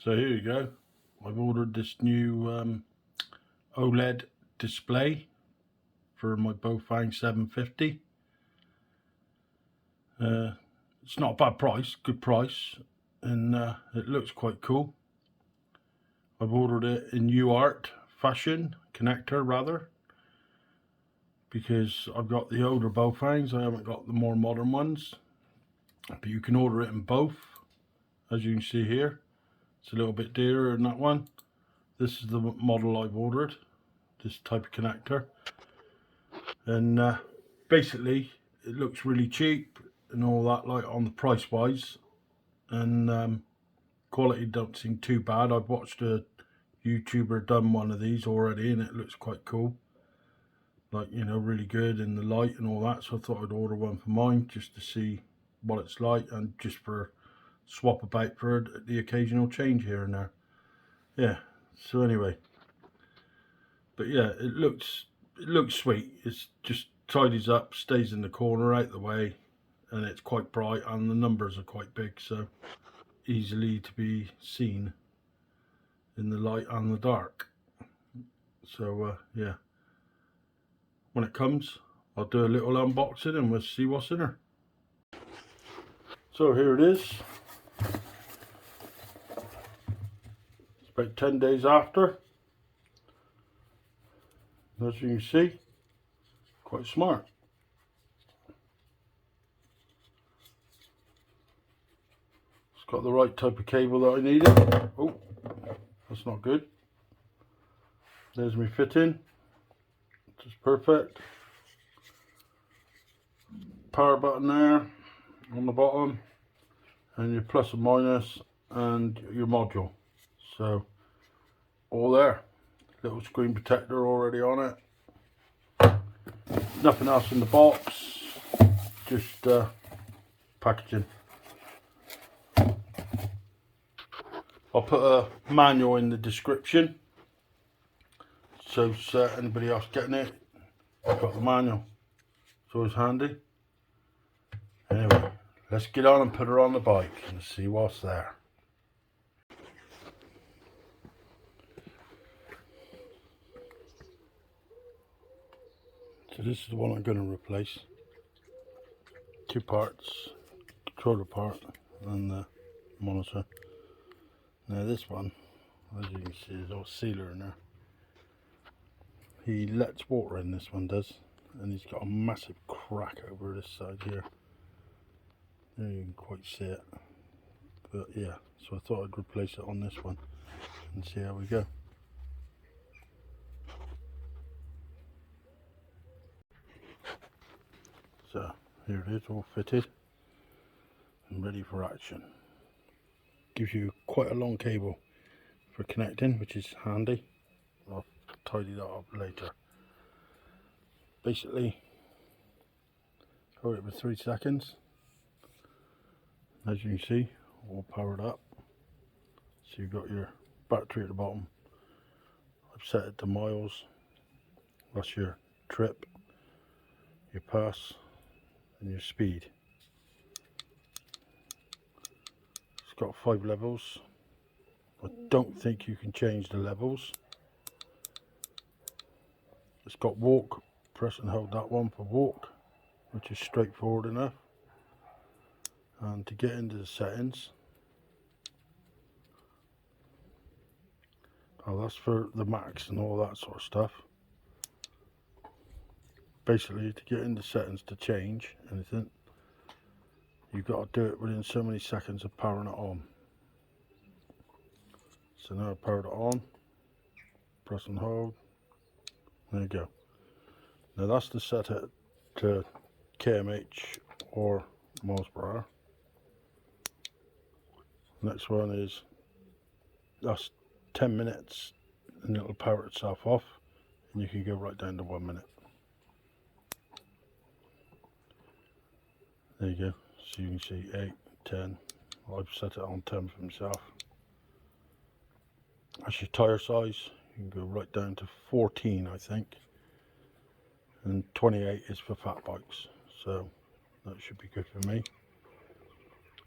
So here you go. I've ordered this new OLED display for my Bafang 750. It's not a bad price, good price, and it looks quite cool. I've ordered it in Uart fashion, connector rather, because I've got the older Bafangs, I haven't got the more modern ones. But you can order it in both, as you can see here. It's a little bit dearer than that one. This is the model I've ordered, this type of connector. And basically it looks really cheap and all that, like on the price wise, and quality don't seem too bad. I've watched a YouTuber done one of these already and it looks quite cool, like, you know, really good in the light and all that. So I thought I'd order one for mine just to see what it's like, and just for swap about for the occasional change here and there. Yeah, so anyway, but yeah, it looks sweet. It's just tidies up, stays in the corner, out the way, and it's quite bright, and the numbers are quite big, so easily to be seen in the light and the dark. So yeah, when it comes I'll do a little unboxing and we'll see what's in her. So here it is. It's about 10 days after. As you can see, quite smart. It's got the right type of cable that I needed. Oh, that's not good. There's my fitting. Just perfect. Power button there on the bottom, and your plus and minus and your module. So all there. Little screen protector already on it. Nothing else in the box, just packaging. I'll put a manual in the description, so anybody else getting it, I've got the manual. It's always handy. Anyway, let's get on and put her on the bike and see what's there. So this is the one I'm going to replace. Two parts, controller part and the monitor. Now this one, as you can see, there's a sealer in there. He lets water in, this one does, and he's got a massive crack over this side here. There you can quite see it. But yeah, so I thought I'd replace it on this one and see how we go. So here it is, all fitted and ready for action. Gives you quite a long cable for connecting, which is handy. I'll tidy that up later. Basically, hold it for 3 seconds. As you can see, all powered up. So you've got your battery at the bottom. I've set it to miles. That's your trip, your pass, and your speed. It's got 5 levels. I don't think you can change the levels. It's got walk. Press and hold that one for walk, which is straightforward enough. And to get into the settings, oh, that's for the max and all that sort of stuff. Basically, to get into settings to change anything, you've got to do it within so many seconds of powering it on. So now I've powered it on, press and hold, there you go. Now that's to set it to kmh or miles per hour. Next one is, that's 10 minutes and it'll power itself off, and you can go right down to 1 minute. There you go, so you can see 8, 10, I've set it on 10 for myself. That's your tyre size, you can go right down to 14 I think, and 28 is for fat bikes, so that should be good for me.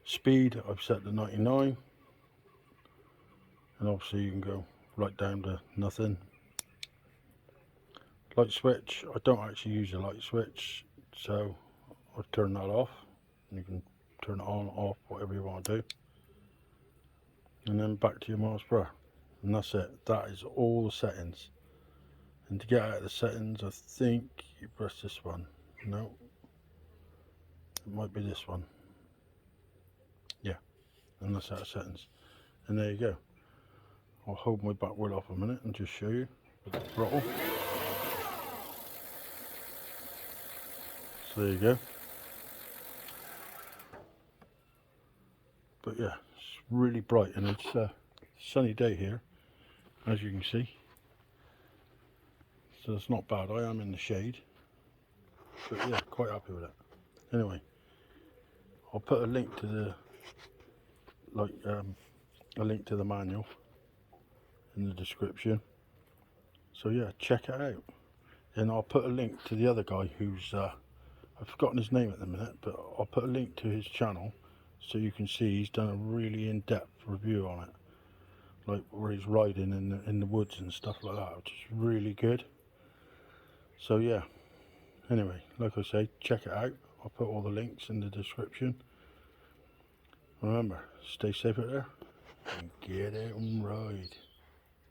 Speed I've set to 99. and obviously you can go right down to nothing. Light switch, I don't actually use a light switch, so I'll turn that off. You can turn it on, off, whatever you want to do, and then back to your miles per hour, and that's it. That is all the settings. And to get out of the settings, I think you press this one. No, it might be this one. Yeah, and that's out of settings. And there you go. I'll hold my back wheel off a minute and just show you with the throttle. So there you go. But yeah, it's really bright, and it's a sunny day here, as you can see. So it's not bad. I am in the shade, but yeah, quite happy with it. Anyway, I'll put a link to the a link to the manual in the description. So yeah, check it out. And I'll put a link to the other guy who's I've forgotten his name at the minute, but I'll put a link to his channel so you can see he's done a really in-depth review on it, like where he's riding in the woods and stuff like that, which is really good. So yeah, anyway, like I say, check it out. I'll put all the links in the description. Remember, stay safe out there and get out and ride.